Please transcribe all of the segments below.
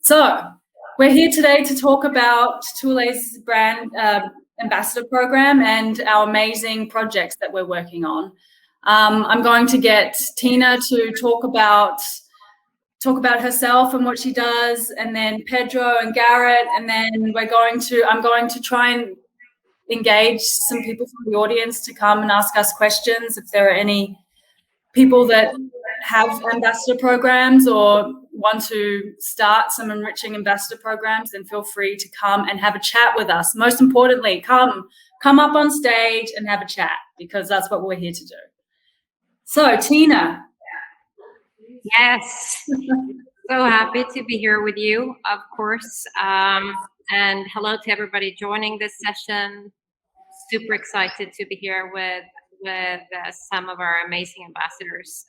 So we're here today to talk about Thule's brand ambassador program and our amazing projects that we're working on. I'm going to get Tina to talk about herself and what she does, and then Pedro and Garret, and then I'm going to try and engage some people from the audience to come and ask us questions. If there are any people that have ambassador programs or want to start some enriching ambassador programs, then feel free to come and have a chat with us. Most importantly, come up on stage and have a chat, because that's what we're here to do. So, Tina. Yes, so happy to be here with you, of course. And hello to everybody joining this session. Super excited to be here with some of our amazing ambassadors.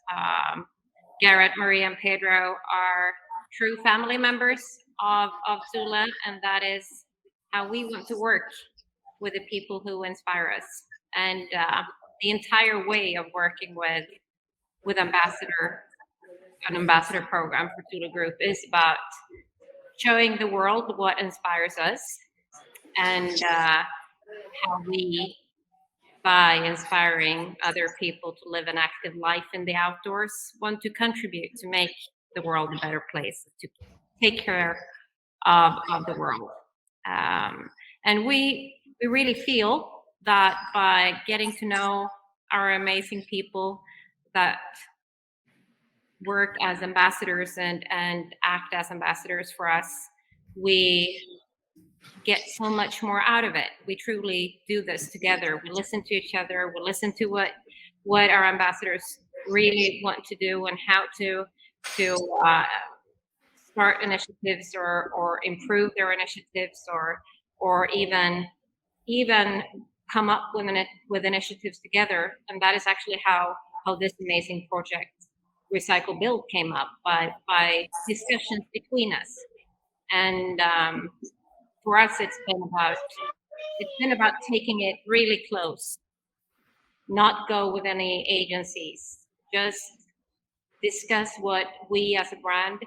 Garret, Maria, and Pedro are true family members of Thule, and that is how we want to work with the people who inspire us. And the entire way of working with an ambassador program for Thule Group is about showing the world what inspires us, and how we, by inspiring other people to live an active life in the outdoors, want to contribute to make the world a better place, to take care of the world. And we really feel that by getting to know our amazing people that work as ambassadors and act as ambassadors for us, we get so much more out of it. We truly do this together. We listen to each other. We listen to what our ambassadors really want to do and how to start initiatives or improve their initiatives or even come up with initiatives together. And that is actually how this amazing project Recycle Build came up, by discussions between us. And for us, it's been about taking it really close, not go with any agencies, just discuss what we as a brand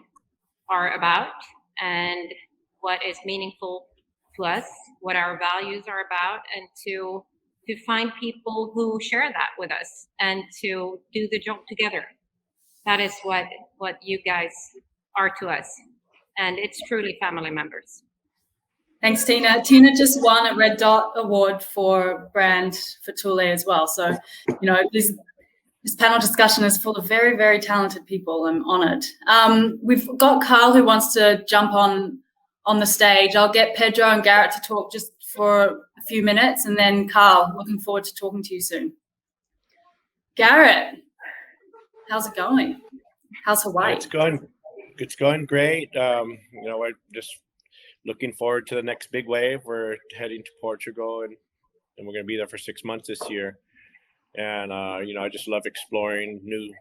are about and what is meaningful to us, what our values are about, and to find people who share that with us and to do the job together. That is what you guys are to us, and it's truly family members. Thanks, Tina. Tina just won a Red Dot Award for brand for Thule as well. So, this panel discussion is full of very, very talented people. I'm honored. We've got Carl who wants to jump on the stage. I'll get Pedro and Garret to talk just for a few minutes, and then Carl, looking forward to talking to you soon. Garret, how's it going? How's Hawaii? It's going great. We're just looking forward to the next big wave. We're heading to Portugal, and we're going to be there for 6 months this year. And, I just love exploring new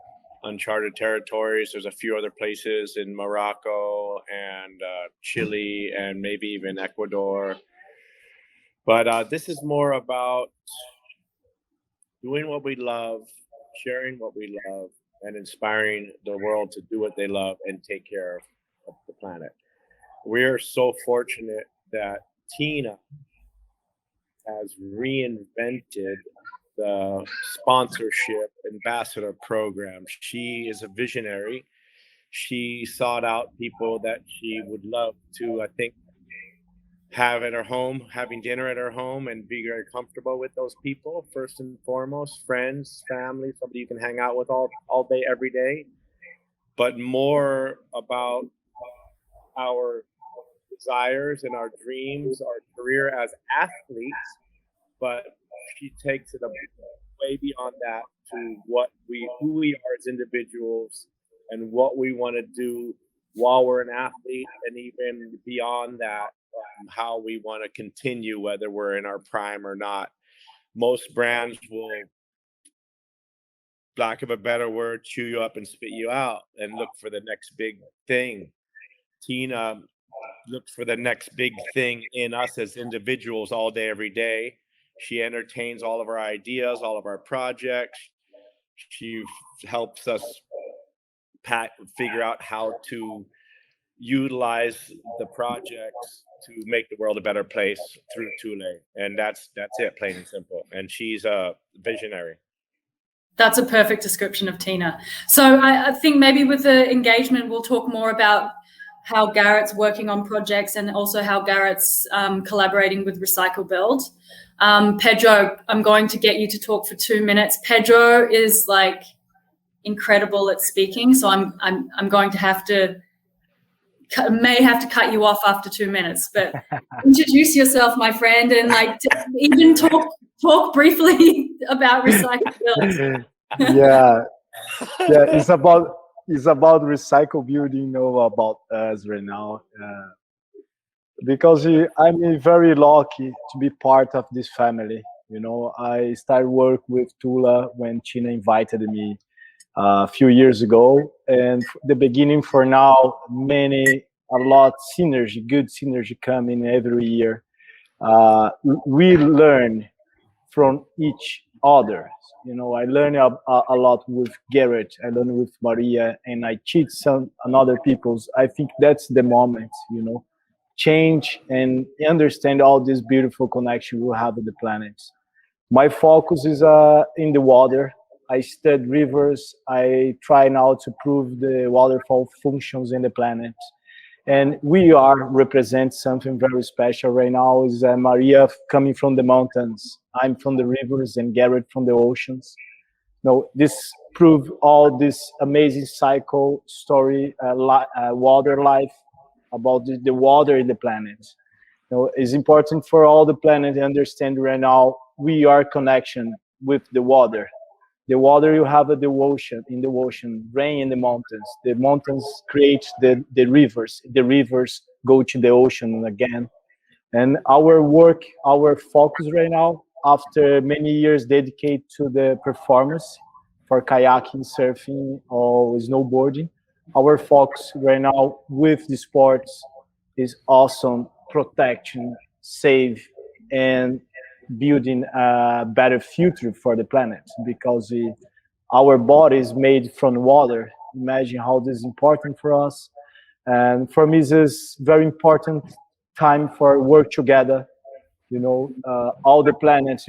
uncharted territories. There's a few other places in Morocco and Chile and maybe even Ecuador. But this is more about doing what we love, sharing what we love, and inspiring the world to do what they love and take care of the planet. We're so fortunate that Tina has reinvented the sponsorship ambassador program. She is a visionary. She sought out people that she would love to, I think, have at her home, having dinner at her home, and be very comfortable with those people. First and foremost, friends, family, somebody you can hang out with all day, every day. But more about our desires and our dreams, our career as athletes, but she takes it way beyond that to who we are as individuals and what we want to do while we're an athlete, and even beyond that, how we want to continue, whether we're in our prime or not. Most brands will, lack of a better word, chew you up and spit you out and look for the next big thing. Tina looks for the next big thing in us as individuals all day, every day. She entertains all of our ideas, all of our projects. She helps us figure out how to utilize the projects to make the world a better place through Thule, and that's it, plain and simple. And she's a visionary. That's a perfect description of Tina. So I think maybe with the engagement, we'll talk more about how Garret's working on projects and also how Garret's collaborating with Recycle Build. Pedro, I'm going to get you to talk for 2 minutes. Pedro is like incredible at speaking, so I'm going to have to cut you off after 2 minutes. But introduce yourself, my friend, and like even talk briefly about Recycle Build. Yeah, it's about recycle building, about us right now, because I'm very lucky to be part of this family. I started work with Thule when Tina invited me a few years ago, and the beginning for now, good synergy coming every year. We learn from each other. I learn a lot with Garret, I learn with Maria, and I teach some other people's. I think that's the moment, change and understand all this beautiful connection we have with the planet. My focus is in the water. I study rivers. I try now to prove the waterfall functions in the planet. And we represent something very special right now. Is Maria coming from the mountains, I'm from the rivers, and Garret from the oceans. This prove all this amazing cycle story, water life, about the water in the planet. It's important for all the planet to understand right now we are connection with the water. The water you have at the ocean, rain in the mountains create the rivers. The rivers go to the ocean again. And our focus right now, after many years dedicated to the performance for kayaking, surfing, or snowboarding, our focus right now with the sports is awesome protection, save, and building a better future for the planet, because our body is made from water. Imagine how this is important for us. And for me, this is very important time for work together. All the planets,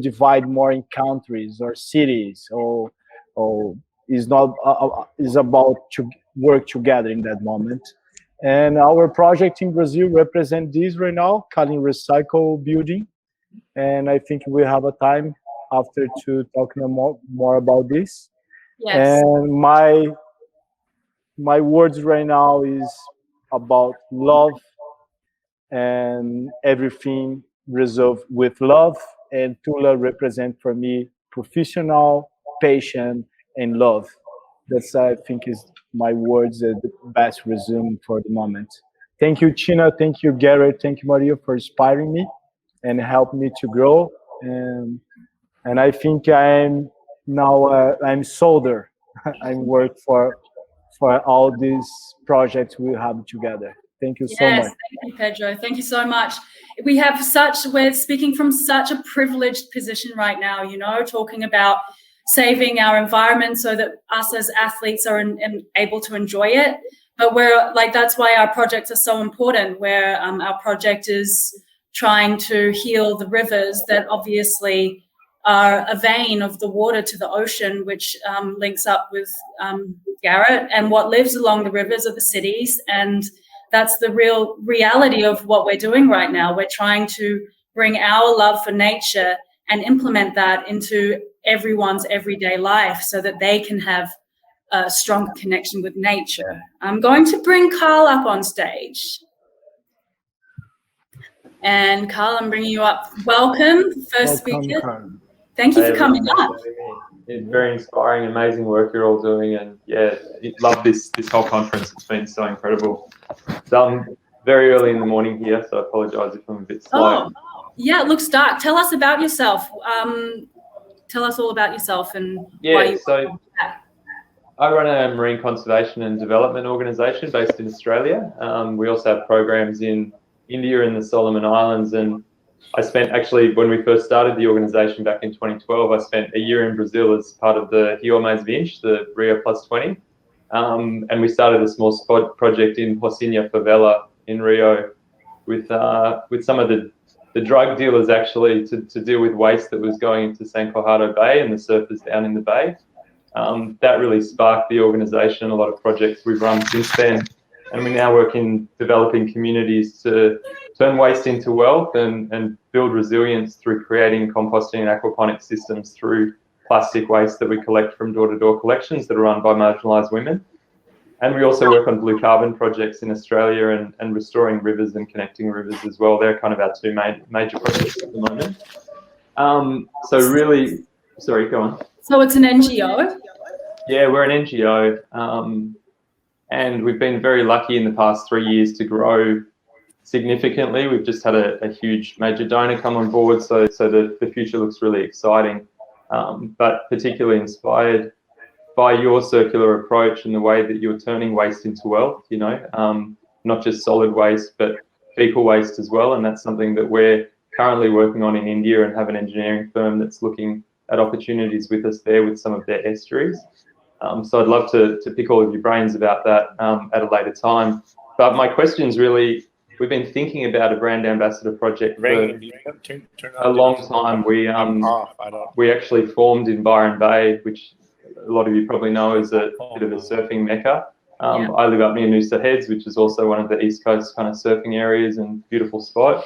divide more in countries or cities, or is not is about to work together in that moment. And our project in Brazil represent this right now, calling Recycle Building. And I think we have a time after to talk more about this. Yes. And my words right now is about love, and everything resolved with love. And Thule represent for me professional, patient, and love. That's, I think, is my words the best resume for the moment. Thank you, Tina. Thank you, Garret. Thank you, Maria, for inspiring me and help me to grow. And I think I'm solder. I'm work for all these projects we have together. Thank you so much. Yes, thank you, Pedro. Thank you so much. We're speaking from such a privileged position right now, talking about saving our environment so that us as athletes are able to enjoy it. But that's why our projects are so important, where our project is trying to heal the rivers that obviously are a vein of the water to the ocean, which links up with Garret, and what lives along the rivers are the cities. And that's the real reality of what we're doing right now. We're trying to bring our love for nature and implement that into everyone's everyday life so that they can have a strong connection with nature. I'm going to bring Carl up on stage. And Carl, I'm bringing you up. Welcome, first speaker. Carl. Thank you for coming up. It's very inspiring, amazing work you're all doing, and love this whole conference. It's been so incredible. So I'm very early in the morning here, so I apologise if I'm a bit slow. Oh, yeah, it looks dark. Tell us about yourself. Tell us all about yourself and why you. So I run a marine conservation and development organisation based in Australia. We also have programs in India and the Solomon Islands, and I spent actually, when we first started the organisation back in 2012, I spent a year in Brazil as part of the Rio Mais 20, the Rio Plus 20. And we started a small spot project in Rocinha Favela in Rio with some of the drug dealers actually to deal with waste that was going into San Corrado Bay and the surfers down in the bay. That really sparked the organisation. A lot of projects we've run since then, and we now work in developing communities to turn waste into wealth and build resilience through creating composting and aquaponic systems through plastic waste that we collect from door-to-door collections that are run by marginalised women. And we also work on blue carbon projects in Australia and restoring rivers and connecting rivers as well. They're kind of our two major projects at the moment. So really, sorry, go on. So it's an NGO? Yeah, we're an NGO. And we've been very lucky in the past 3 years to grow significantly. We've just had a huge major donor come on board. So the future looks really exciting, but particularly inspired by your circular approach and the way that you're turning waste into wealth, you know, not just solid waste, but fecal waste as well. And that's something that we're currently working on in India and have an engineering firm that's looking at opportunities with us there with some of their estuaries. So I'd love to pick all of your brains about that at a later time. But my question's really, we've been thinking about a brand ambassador project for a long time. We actually formed in Byron Bay, which a lot of you probably know is a bit of a surfing mecca. I live up near Noosa Heads, which is also one of the East Coast kind of surfing areas and beautiful spot.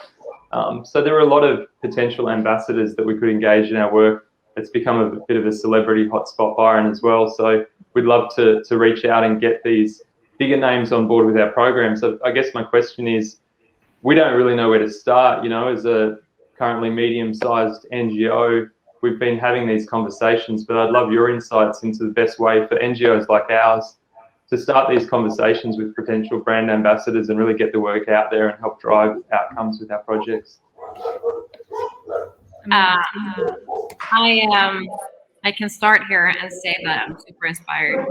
So there are a lot of potential ambassadors that we could engage in our work. It's become a bit of a celebrity hotspot, Byron, as well. So we'd love to reach out and get these bigger names on board with our program. So I guess my question is, we don't really know where to start, you know, as a currently medium-sized NGO. We've been having these conversations, but I'd love your insights into the best way for NGOs like ours to start these conversations with potential brand ambassadors and really get the work out there and help drive outcomes with our projects. I can start here and say that I'm super inspired.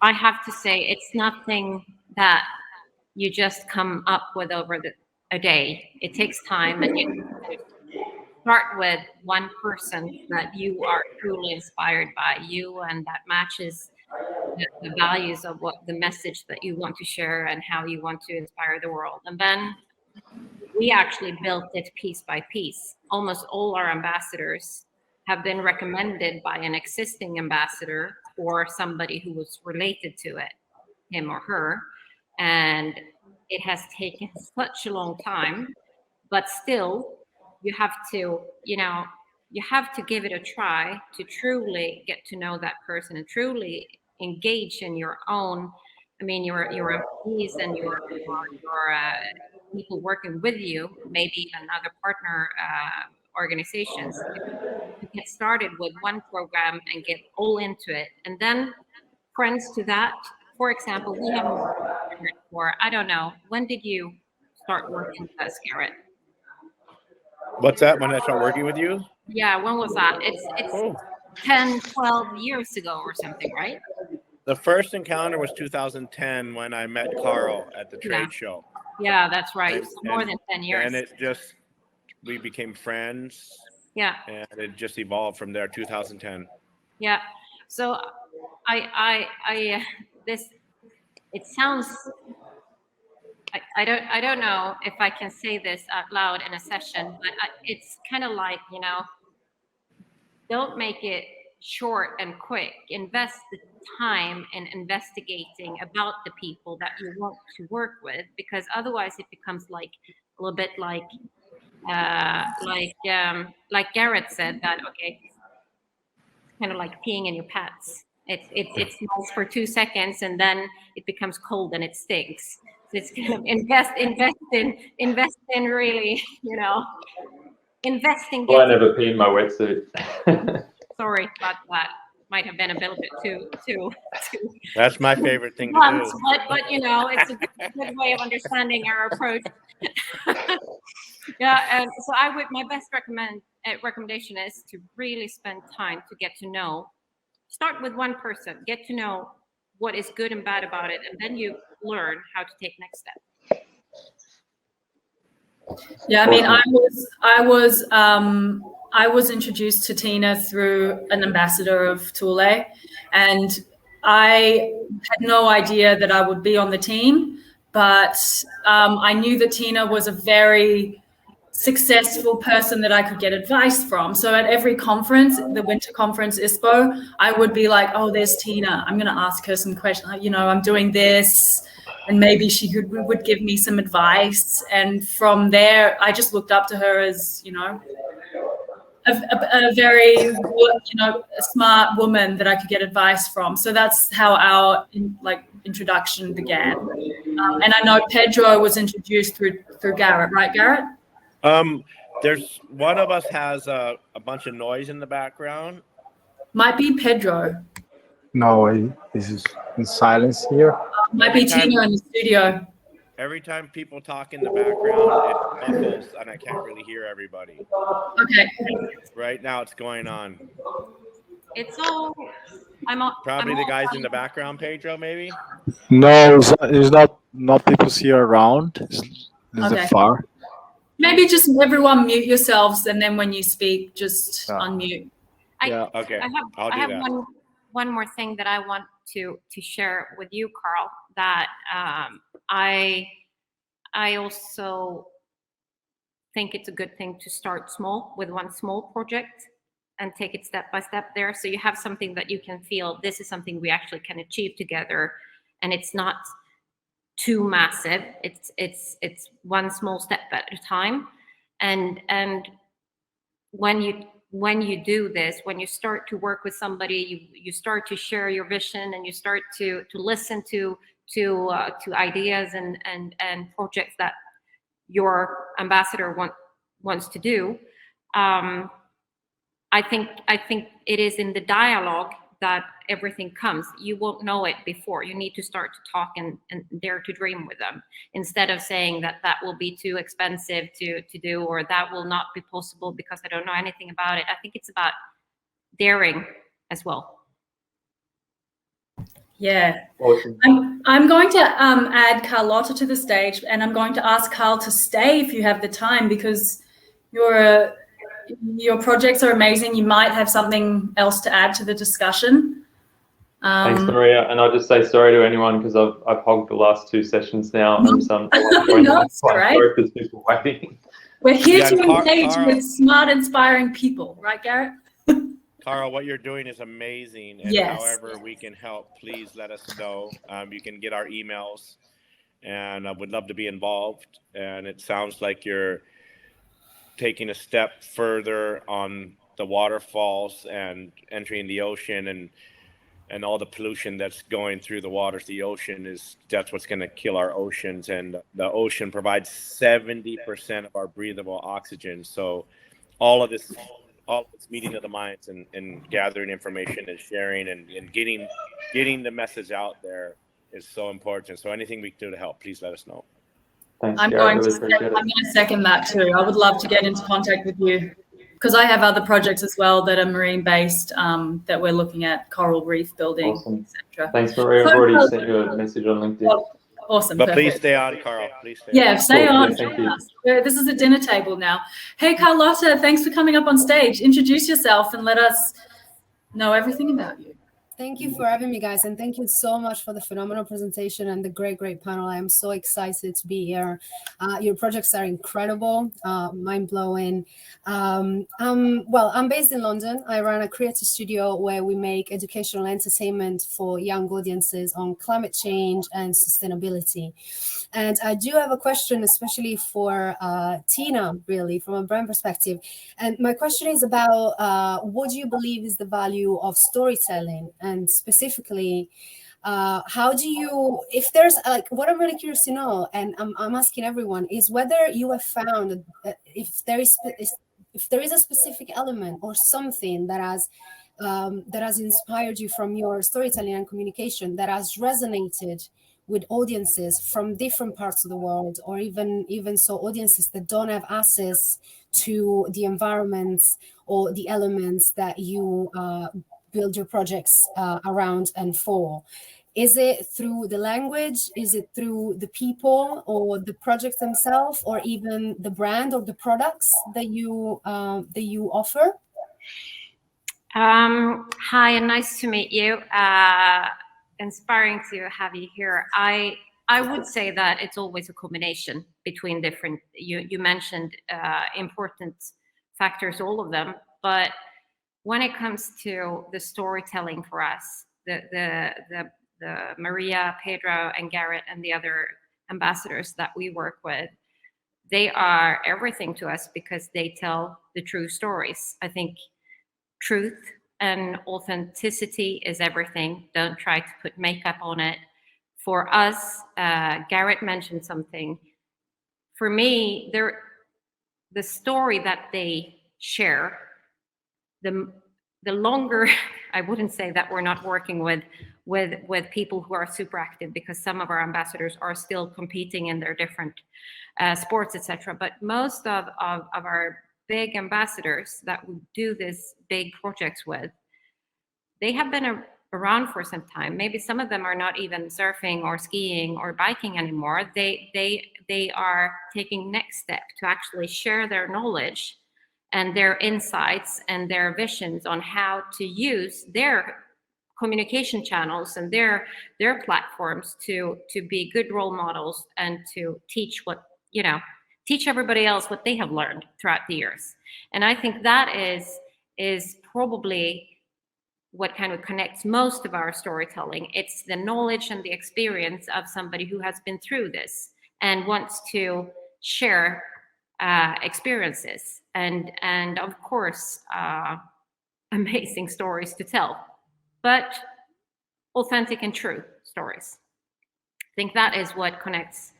I have to say it's nothing that you just come up with over a day. It takes time, and you start with one person that you are truly inspired by, you, and that matches the values of what the message that you want to share and how you want to inspire the world. And then we actually built it piece by piece. Almost all our ambassadors have been recommended by an existing ambassador or somebody who was related to it, him or her. And it has taken such a long time, but still you have to, you know, you have to give it a try to truly get to know that person and truly engage in your own, I mean, your employees and your people working with you, maybe even other partner organizations. You get started with one program and get all into it. And then friends to that, for example, we have for, I don't know, when did you start working with us, Garret? What's that, when I start working with you? Yeah, when was that? It's 10, 12 years ago or something, right? The first encounter was 2010 when I met Carl at the trade show. Yeah, that's right. More than 10 years. And it just, we became friends. Yeah. And it just evolved from there, 2010. Yeah. So this, it sounds, I don't know if I can say this out loud in a session, but it's kind of like, you know, don't make it short and quick. Invest the time in investigating about the people that you want to work with, because otherwise it becomes like a little bit like Garret said, that okay, it's kind of like peeing in your pants. It's nice for 2 seconds and then it becomes cold and it stinks. So it's kind of invest in really, you know, investing. Well, I never pee in my wetsuit. Sorry about that. Might have been a little bit too. That's my favorite thing to do. But you know, it's a good way of understanding our approach. Yeah, and so my best recommendation is to really spend time to get to know. Start with one person, get to know what is good and bad about it, and then you learn how to take next step. Yeah, I mean, I was I was introduced to Tina through an ambassador of Thule, and I had no idea that I would be on the team, but I knew that Tina was a very successful person that I could get advice from. So at every conference, the winter conference ISPO, I would be like, oh, there's Tina. I'm going to ask her some questions. You know, I'm doing this, and maybe she would give me some advice. And from there, I just looked up to her as, you know, a very, you know, a smart woman that I could get advice from. So that's how our introduction began. And I know Pedro was introduced through Garret, right, Garret? There's one of us has a bunch of noise in the background. Might be Pedro. No, this is in silence here. Might be Tina in the studio. Every time people talk in the background, it muffles and I can't really hear everybody. Okay. Right now it's going on. It's all. Probably the guys in the background, Pedro, maybe? No, it's not people here around. It's Okay. far. Maybe just everyone mute yourselves, and then when you speak, just unmute. Okay. I have one more thing that I want to share with you, Carl. That I also think it's a good thing to start small with one small project and take it step by step there. So you have something that you can feel this is something we actually can achieve together, and it's not too massive. It's one small step at a time. And when you do this, when you start to work with somebody, you start to share your vision, and you start to listen to ideas and projects that your ambassador wants to do. I think it is in the dialogue that everything comes. You won't know it before. You need to start to talk and dare to dream with them, instead of saying that will be too expensive to do, or that will not be possible because I don't know anything about it. I think it's about daring as well. Yeah. Awesome. I'm going to add Carlotta to the stage, and I'm going to ask Carl to stay if you have the time, because your projects are amazing. You might have something else to add to the discussion. Thanks, Maria. And I'll just say sorry to anyone because I've hogged the last two sessions now. No, it's great. Sorry for people waiting. We're here to engage with smart, inspiring people, right, Garret? Carl, what you're doing is amazing. And yes. However we can help, please let us know. You can get our emails, and I would love to be involved. And it sounds like you're taking a step further on the waterfalls and entering the ocean, and all the pollution that's going through the waters. The ocean that's what's going to kill our oceans, and the ocean provides 70% of our breathable oxygen. So all of this meeting of the minds and gathering information and sharing and getting the message out there is so important. So anything we can do to help, please let us know. Thanks, I'm going to second that too. I would love to get into contact with you, because I have other projects as well that are marine based, that we're looking at coral reef building, awesome. etc. Thanks, Maria. I've already sent you a message on LinkedIn. Awesome. But perfect. please stay on, Carl. Please stay Yeah, on. stay Cool. on. Yeah, thank you. This is a dinner table now. Hey, Carlotta, thanks for coming up on stage. Introduce yourself and let us know everything about you. Thank you for having me, guys, and thank you so much for the phenomenal presentation and the great panel. I am so excited to be here. Your projects are incredible, mind-blowing. I'm based in London. I run a creative studio where we make educational entertainment for young audiences on climate change and sustainability. And I do have a question, especially for Tina, really, from a brand perspective. And my question is about what do you believe is the value of storytelling? And specifically, how do you, if there's what I'm really curious to know, and I'm asking everyone, is whether you have found if there is a specific element or something that has inspired you from your storytelling and communication that has resonated with audiences from different parts of the world, or even so audiences that don't have access to the environments or the elements that you build your projects around and for. Is it through the language? Is it through the people or the projects themselves, or even the brand or the products that you offer? Hi, and nice to meet you. Inspiring to have you here. I would say that it's always a combination between different. You mentioned important factors, all of them, but when it comes to the storytelling for us, the Maria, Pedro, and Garret, and the other ambassadors that we work with, they are everything to us because they tell the true stories. I think truth and authenticity is everything. Don't try to put makeup on it. For us, Garret mentioned something. For me, the story that they share, the longer, I wouldn't say that we're not working with people who are super active, because some of our ambassadors are still competing in their different sports, etc. But most of our big ambassadors that we do this big projects with, they have been around for some time. Maybe some of them are not even surfing or skiing or biking anymore. They are taking next step to actually share their knowledge and their insights and their visions on how to use their communication channels and their platforms to be good role models and to teach teach everybody else what they have learned throughout the years. And I think that is probably what kind of connects most of our storytelling. It's the knowledge and the experience of somebody who has been through this and wants to share experiences and of course amazing stories to tell, but authentic and true stories. I think that is what connects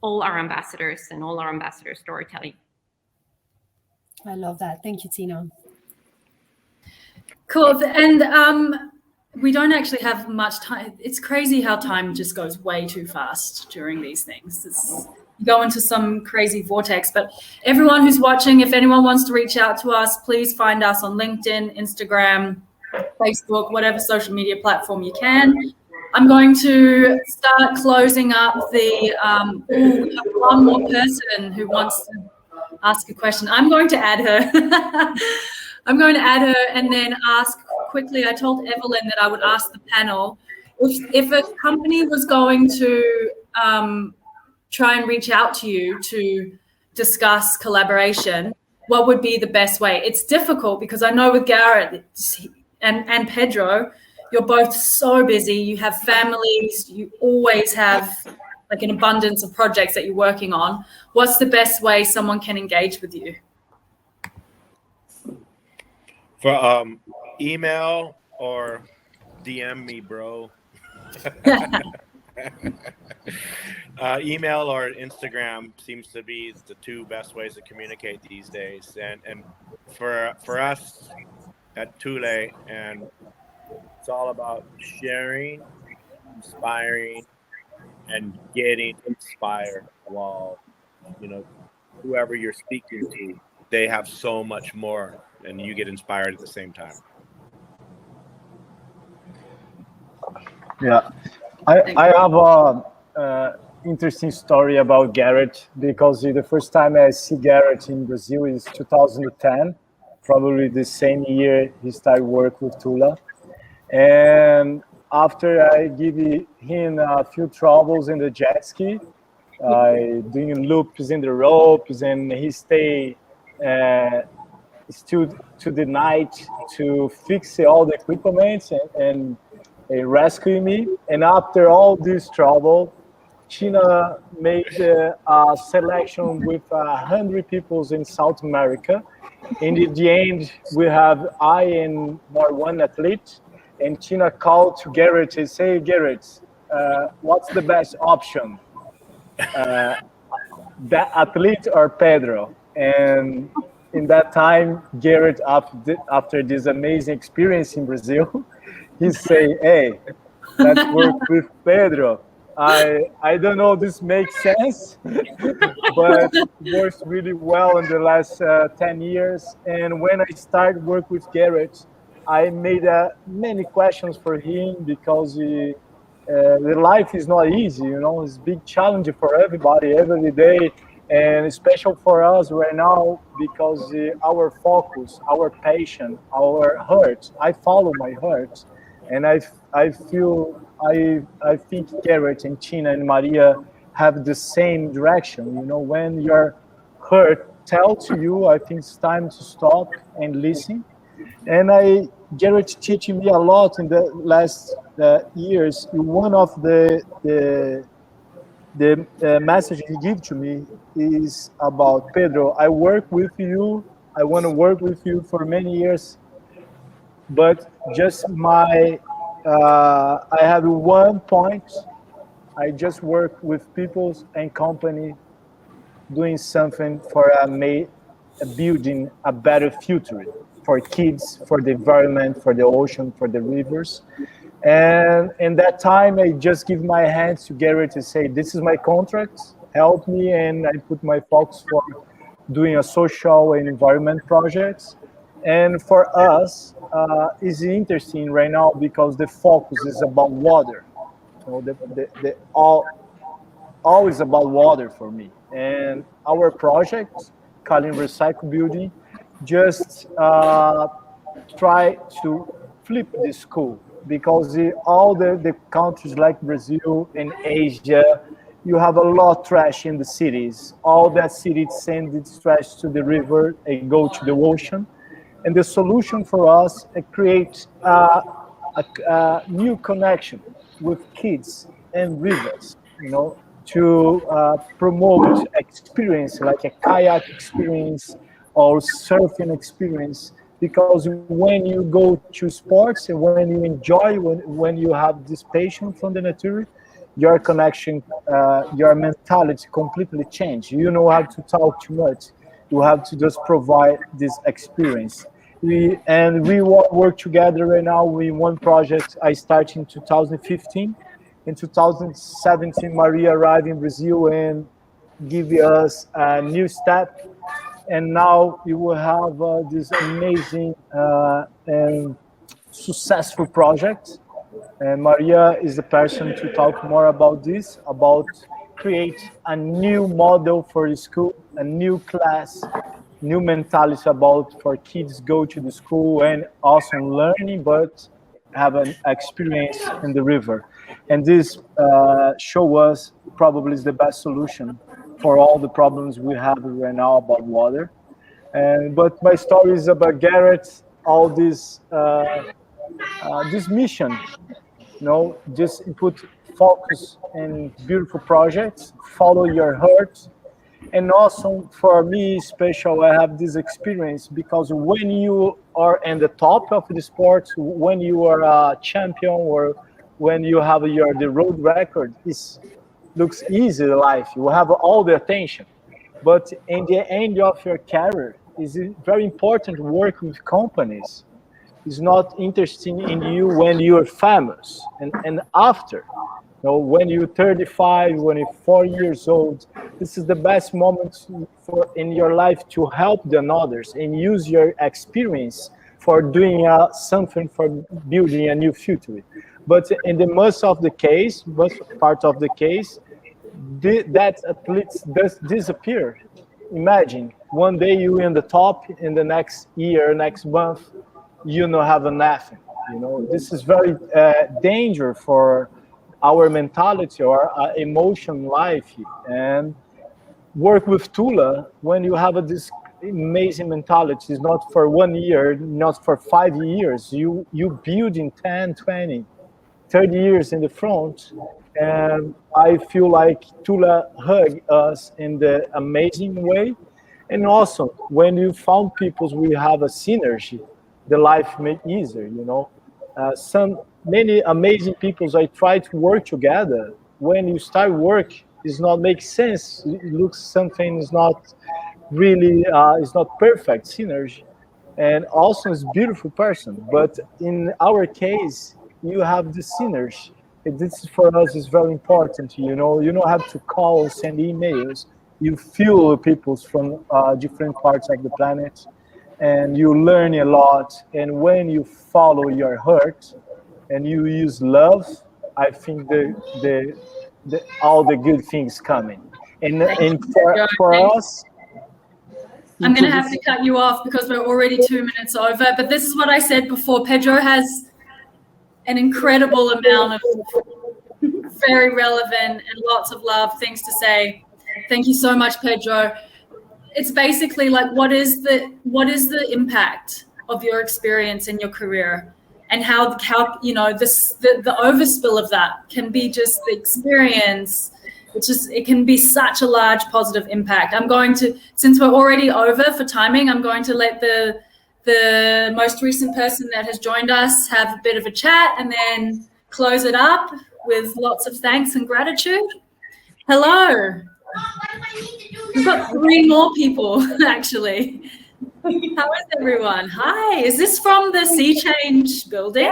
all our ambassadors and all our ambassador storytelling. I love that. Thank you, Tina. Cool. And we don't actually have much time. It's crazy how time just goes way too fast during these things. You go into some crazy vortex. But everyone who's watching, if anyone wants to reach out to us, please find us on LinkedIn, Instagram, Facebook, whatever social media platform you can. I'm going to start closing up the, we have one more person who wants to ask a question. I'm going to add her. I'm going to add her and then ask quickly. I told Evelyn that I would ask the panel if a company was going to try and reach out to you to discuss collaboration, what would be the best way? It's difficult because I know with Garret and Pedro, you're both so busy. You have families. You always have like an abundance of projects that you're working on. What's the best way someone can engage with you? For email or DM me, bro. Email or Instagram seems to be the two best ways to communicate these days. And for us at Thule, and it's all about sharing, inspiring, and getting inspired while, whoever you're speaking to, they have so much more and you get inspired at the same time. Yeah, I have a interesting story about Garret, because the first time I see Garret in Brazil is 2010, probably the same year he started work with Hula. And after I give him a few troubles in the jet ski, doing loops in the ropes, and he stay still to the night to fix all the equipment and rescue me. And after all this trouble, Tina made a selection with 100 people in South America. And in the end, we have I and more one athlete. And Tina called to Garret and say, Garret, what's the best option? That athlete or Pedro? And in that time, Garret, after this amazing experience in Brazil, he say, hey, let's work with Pedro. I don't know if this makes sense, but it works really well in the last 10 years. And when I started work with Garret, I made many questions for him, because the life is not easy, you know. It's a big challenge for everybody every day, and special for us right now because our focus, our passion, our heart. I follow my heart, and I feel I think Garret and Tina and Maria have the same direction. You know, when your heart tells you, I think it's time to stop and listen. And Garret teaching me a lot in the last years. One of the message he gave to me is about Pedro. I work with you. I want to work with you for many years, but just I have one point. I just work with people and company doing something for building a better future for kids, for the environment, for the ocean, for the rivers. And in that time, I just give my hands to Garret to say, this is my contract, help me, and I put my focus for doing a social and environment projects. And for us, it's interesting right now because the focus is about water. So always about water for me. And our project, calling Recycle Building, just try to flip the school because all the countries like Brazil and Asia, you have a lot of trash in the cities. All that cities send its trash to the river and go to the ocean. And the solution for us is create a new connection with kids and rivers, you know, to promote experience like a kayak experience or surfing experience. Because when you go to sports and when you enjoy, when you have this passion from the nature, your connection, your mentality completely change. You don't have to talk too much. You have to just provide this experience. We work together right now. We one project I started in 2015. In 2017, Maria arrived in Brazil and give us a new step. And now you will have this amazing and successful project. And Maria is the person to talk more about this, about create a new model for the school, a new class, new mentality about for kids go to the school and also learning, but have an experience in the river. And this show us probably is the best solution for all the problems we have right now about water. But my story is about Garret, all this mission, you know, just put focus in beautiful projects, follow your heart. And also for me, special, I have this experience because when you are in the top of the sport, when you are a champion or when you have the road record, it looks easy in life. You have all the attention. But in the end of your career, it's very important to work with companies. It's not interesting in you when you're famous and after. You know, when you're 35, when you're 40 years old, this is the best moment for in your life to help the others and use your experience for doing something for building a new future. But in the most part of the case, that athletes does disappear. Imagine one day you in the top, in the next year, next month, you don't have nothing. You know, this is very danger for our mentality or emotion life. And work with Thule when you have this amazing mentality. It's not for 1 year, not for 5 years. You build in 10, 20, 30 years in the front. And I feel like Thule hug us in the amazing way. And also, when you found people, we have a synergy, the life made easier, you know. Many amazing people, I try to work together. When you start work, it's not make sense. It looks something is not really, it's not perfect synergy. And also it's beautiful person. But in our case, you have the synergy. This for us is very important. You know, you don't have to call, send emails. You feel people from different parts of the planet, and you learn a lot. And when you follow your heart and you use love, I think all the good things coming. And for us, I'm going to have to cut you off because we're already 2 minutes over. But this is what I said before. Pedro has an incredible amount of very relevant and lots of love things to say. Thank you so much, Pedro. It's basically like, what is the impact of your experience in your career, and how you know the overspill of that can be just the experience. It can be such a large positive impact. I'm going to, since we're already over for timing, I'm going to let the most recent person that has joined us have a bit of a chat and then close it up with lots of thanks and gratitude. Hello. We've got 3 more people, actually. How is everyone? Hi. Is this from the Sea Change building?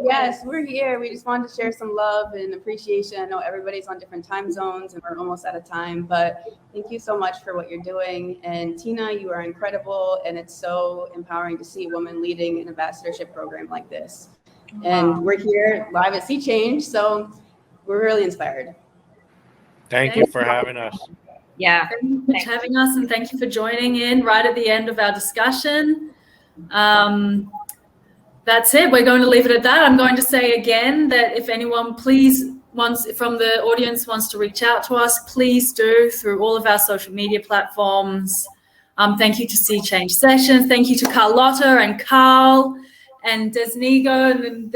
Yes, we're here. We just wanted to share some love and appreciation. I know everybody's on different time zones and we're almost out of time, but thank you so much for what you're doing. And Tina, you are incredible, and it's so empowering to see a woman leading an ambassadorship program like this. And we're here live at Sea Change, so we're really inspired. Thank you for having us. Yeah. Thank you for having us, and thank you for joining in right at the end of our discussion. That's it. We're going to leave it at that. I'm going to say again that if anyone from the audience wants to reach out to us, please do through all of our social media platforms. Thank you to Sea Change Sessions. Thank you to Carlotta and Carl and Desnigo and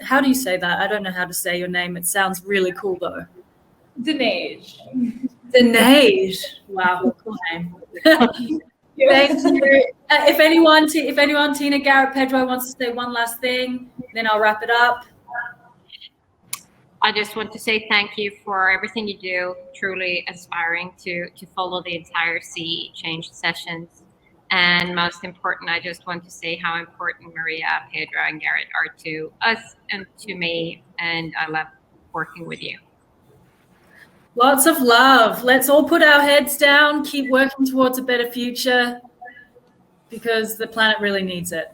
how do you say that? I don't know how to say your name. It sounds really cool though. Dinesh. Dinesh. Wow, cool name. Thank you. If anyone, Tina, Garret, Pedro wants to say one last thing, then I'll wrap it up. I just want to say thank you for everything you do. Truly inspiring to follow the entire Sea Change Sessions. And most important, I just want to say how important Maria, Pedro, and Garret are to us and to me. And I love working with you. Lots of love. Let's all put our heads down, keep working towards a better future, because the planet really needs it.